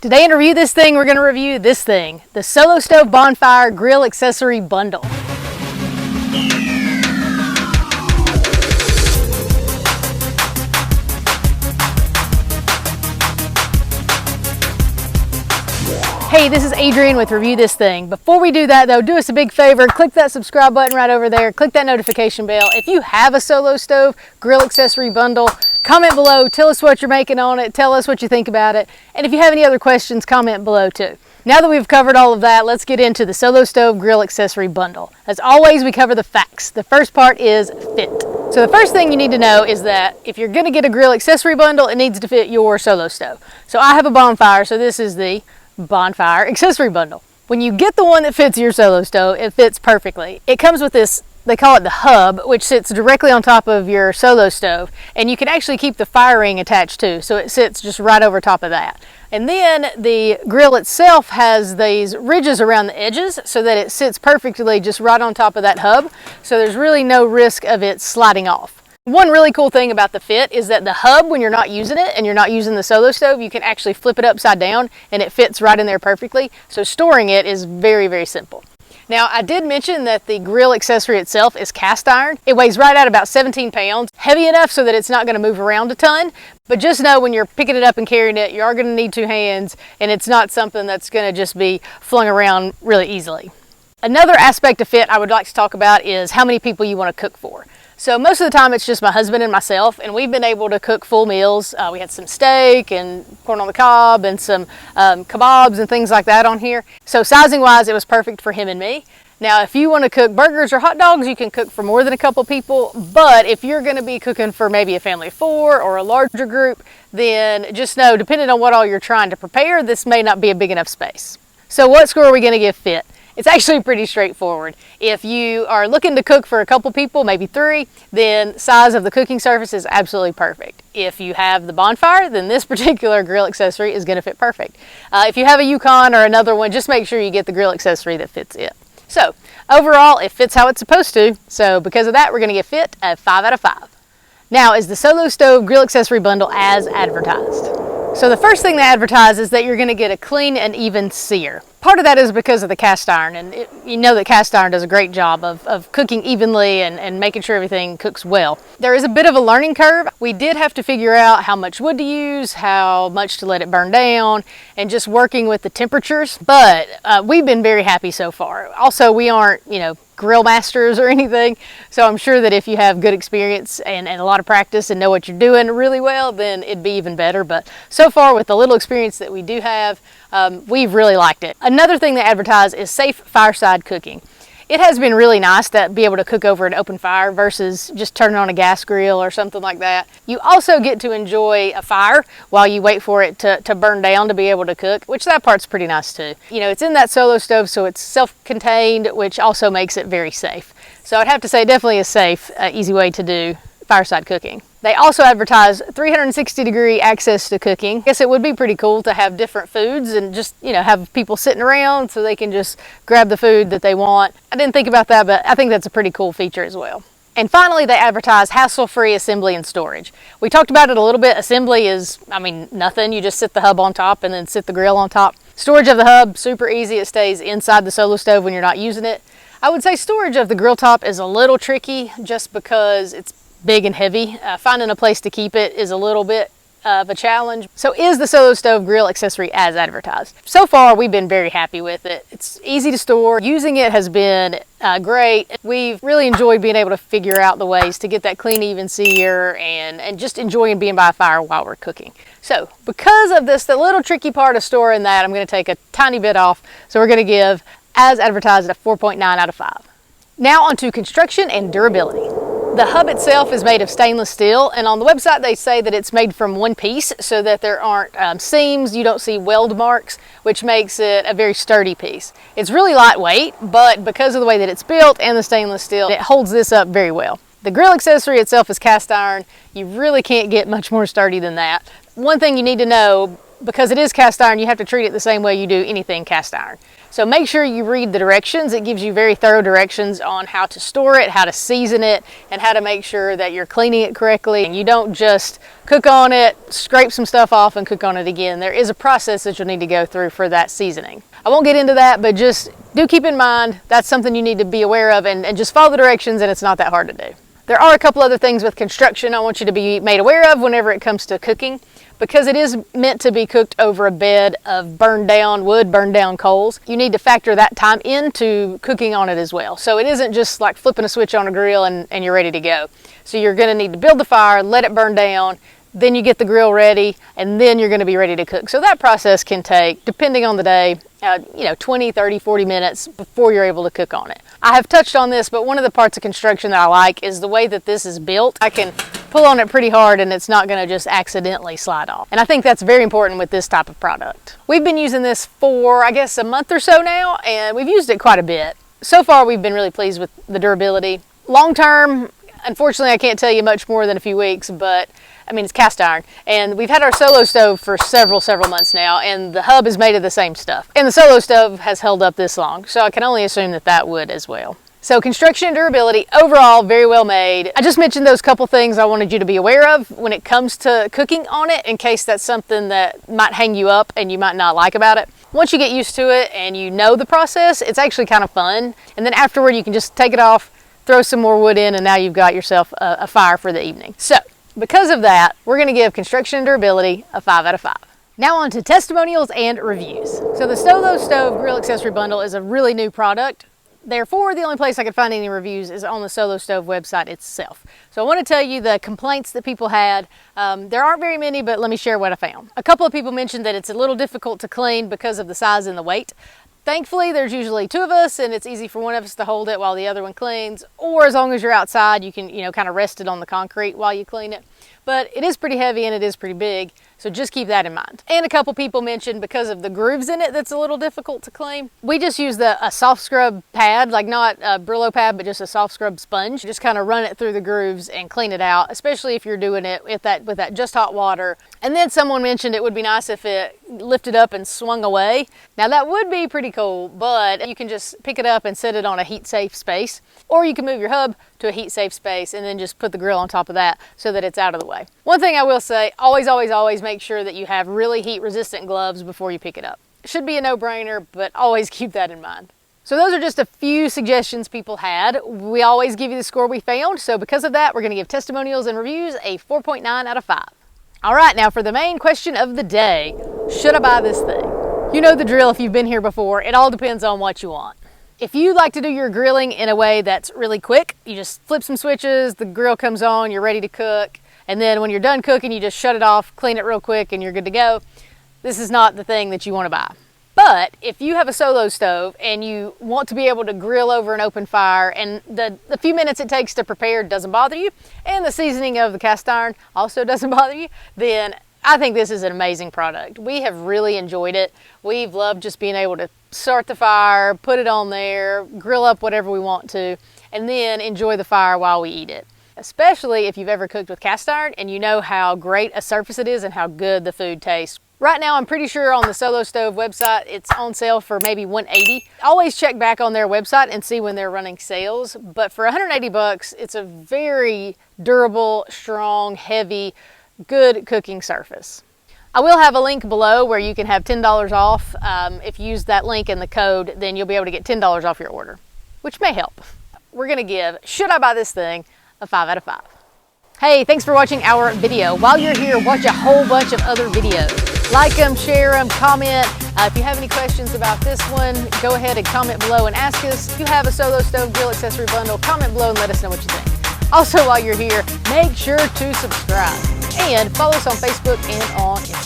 Today in Review This Thing, we're going to review this thing, the Solo Stove Bonfire Grill Accessory Bundle. Hey, this is Adrienne with Review This Thing. Before we do that though, do us a big favor, click that subscribe button right over there, click that notification bell. If you have a Solo Stove Grill Accessory Bundle, comment below, tell us what you're making on it, tell us what you think about it, and if you have any other questions, comment below too. Now that we've covered all of that, let's get into the Solo Stove Grill Accessory Bundle. As always, we cover the facts. The first part is fit. So the first thing you need to know is that if you're going to get a grill accessory bundle, it needs to fit your Solo Stove. So I have a Bonfire, so this is the Bonfire accessory bundle. When you get the one that fits your Solo Stove, it fits perfectly. It comes with this, they call it the hub, which sits directly on top of your Solo Stove, and you can actually keep the fire ring attached too, so it sits just right over top of that. And then the grill itself has these ridges around the edges so that it sits perfectly just right on top of that hub, so there's really no risk of it sliding off. One really cool thing about the fit is that the hub, when you're not using it and you're not using the Solo Stove, you can actually flip it upside down and it fits right in there perfectly. So storing it is very, very simple. Now, I did mention that the grill accessory itself is cast iron. It weighs right at about 17 pounds, heavy enough so that it's not going to move around a ton. But just know when you're picking it up and carrying it, you are going to need two hands, and it's not something that's going to just be flung around really easily. Another aspect of fit I would like to talk about is how many people you want to cook for. So most of the time it's just my husband and myself, and we've been able to cook full meals. We had some steak and corn on the cob and some kebabs and things like that on here. So sizing wise, it was perfect for him and me. Now if you want to cook burgers or hot dogs, you can cook for more than a couple people, but if you're going to be cooking for maybe a family of 4 or a larger group, then just know, depending on what all you're trying to prepare, this may not be a big enough space. So what score are we going to give fit? It's actually pretty straightforward. If you are looking to cook for a couple people, maybe 3, then size of the cooking surface is absolutely perfect. If you have the Bonfire, then this particular grill accessory is going to fit perfect. If you have a Yukon or another one, just make sure you get the grill accessory that fits it. So overall, it fits how it's supposed to. So because of that, we're going to give fit a 5 out of 5. Now, is the Solo Stove Grill Accessory Bundle as advertised? So the first thing they advertise is that you're going to get a clean and even sear. Part of that is because of the cast iron, and you know that cast iron does a great job of cooking evenly and making sure everything cooks well. There is a bit of a learning curve. We did have to figure out how much wood to use, how much to let it burn down, and just working with the temperatures, but we've been very happy so far. Also, we aren't, grill masters or anything, so I'm sure that if you have good experience and a lot of practice and know what you're doing really well, then it'd be even better. But so far, with the little experience that we do have, we've really liked it. Another thing they advertise is safe fireside cooking. It has been really nice to be able to cook over an open fire versus just turning on a gas grill or something like that. You also get to enjoy a fire while you wait for it to burn down to be able to cook, which that part's pretty nice too. It's in that Solo Stove, so it's self-contained, which also makes it very safe. So I'd have to say definitely a safe, easy way to do fireside cooking. They also advertise 360-degree access to cooking. I guess it would be pretty cool to have different foods and just, have people sitting around so they can just grab the food that they want. I didn't think about that, but I think that's a pretty cool feature as well. And finally, they advertise hassle-free assembly and storage. We talked about it a little bit. Assembly is, nothing. You just sit the hub on top and then sit the grill on top. Storage of the hub, super easy. It stays inside the Solo Stove when you're not using it. I would say storage of the grill top is a little tricky just because it's big and heavy. Finding a place to keep it is a little bit of a challenge. So is the Solo Stove Grill Accessory as advertised? So far, we've been very happy with it. It's easy to store. Using it has been great. We've really enjoyed being able to figure out the ways to get that clean, even sear and just enjoying being by a fire while we're cooking. So because of this, the little tricky part of storing that, I'm going to take a tiny bit off. So we're going to give as advertised a 4.9 out of 5. Now onto construction and durability. The hub itself is made of stainless steel, and on the website they say that it's made from one piece so that there aren't seams, you don't see weld marks, which makes it a very sturdy piece. It's really lightweight, but because of the way that it's built and the stainless steel, it holds this up very well. The grill accessory itself is cast iron. You really can't get much more sturdy than that. One thing you need to know, because it is cast iron, you have to treat it the same way you do anything cast iron. So make sure you read the directions. It gives you very thorough directions on how to store it, how to season it, and how to make sure that you're cleaning it correctly. And you don't just cook on it, scrape some stuff off, and cook on it again. There is a process that you'll need to go through for that seasoning. I won't get into that, but just do keep in mind that's something you need to be aware of, and just follow the directions, and it's not that hard to do. There are a couple other things with construction I want you to be made aware of whenever it comes to cooking. Because it is meant to be cooked over a bed of burned down wood, burned down coals, you need to factor that time into cooking on it as well. So it isn't just like flipping a switch on a grill and you're ready to go. So you're going to need to build the fire, let it burn down, then you get the grill ready, and then you're going to be ready to cook. So that process can take, depending on the day, 20, 30, 40 minutes before you're able to cook on it. I have touched on this, but one of the parts of construction that I like is the way that this is built. I can pull on it pretty hard and it's not going to just accidentally slide off. And I think that's very important with this type of product. We've been using this for, I guess, a month or so now, and we've used it quite a bit. So far, we've been really pleased with the durability. Long term, unfortunately, I can't tell you much more than a few weeks, but I mean, it's cast iron, and we've had our Solo Stove for several months now, and the hub is made of the same stuff. And the Solo Stove has held up this long, so I can only assume that that would as well. So construction and durability, overall, very well made. I just mentioned those couple things I wanted you to be aware of when it comes to cooking on it, in case that's something that might hang you up and you might not like about it. Once you get used to it and you know the process, it's actually kind of fun. And then afterward, you can just take it off, throw some more wood in, and now you've got yourself a fire for the evening. So, because of that, we're going to give construction and durability a 5 out of 5. Now on to testimonials and reviews. So the Solo Stove Grill Accessory Bundle is a really new product. Therefore, the only place I could find any reviews is on the Solo Stove website itself. So I want to tell you the complaints that people had. There aren't very many, but let me share what I found. A couple of people mentioned that it's a little difficult to clean because of the size and the weight. Thankfully, there's usually two of us, and it's easy for one of us to hold it while the other one cleans. Or as long as you're outside, you can, kind of rest it on the concrete while you clean it. But it is pretty heavy and it is pretty big, so just keep that in mind. And a couple people mentioned because of the grooves in it that's a little difficult to clean. We just use a soft scrub pad, like not a Brillo pad, but just a soft scrub sponge. Just kind of run it through the grooves and clean it out, especially if you're doing it with that just hot water. And then someone mentioned it would be nice if it lifted up and swung away. Now that would be pretty cool, but you can just pick it up and set it on a heat-safe space, or you can move your hub to a heat-safe space and then just put the grill on top of that so that it's out of the way. One thing I will say, always make sure that you have really heat-resistant gloves before you pick it up. It should be a no-brainer, but always keep that in mind. So those are just a few suggestions people had. We always give you the score we found, so because of that, we're going to give testimonials and reviews a 4.9 out of 5. All right, now for the main question of the day, should I buy this thing? You know the drill if you've been here before. It all depends on what you want. If you like to do your grilling in a way that's really quick, you just flip some switches, the grill comes on, you're ready to cook, and then when you're done cooking, you just shut it off, clean it real quick, and you're good to go. This is not the thing that you want to buy. But if you have a Solo Stove and you want to be able to grill over an open fire, and the few minutes it takes to prepare doesn't bother you, and the seasoning of the cast iron also doesn't bother you, then I think this is an amazing product. We have really enjoyed it. We've loved just being able to start the fire, put it on there, grill up whatever we want to, and then enjoy the fire while we eat it. Especially if you've ever cooked with cast iron and you know how great a surface it is and how good the food tastes. Right now, I'm pretty sure on the Solo Stove website, it's on sale for maybe $180. Always check back on their website and see when they're running sales. But for $180, it's a very durable, strong, heavy, good cooking surface. I will have a link below where you can have $10 off. If you use that link and the code, then you'll be able to get $10 off your order, which may help. We're gonna give Should I Buy This Thing a 5 out of 5. Hey, thanks for watching our video. While you're here, watch a whole bunch of other videos. Like them, share them, comment. If you have any questions about this one, go ahead and comment below and ask us. If you have a Solo Stove Grill Accessory Bundle, comment below and let us know what you think. Also, while you're here, make sure to subscribe and follow us on Facebook and on Instagram.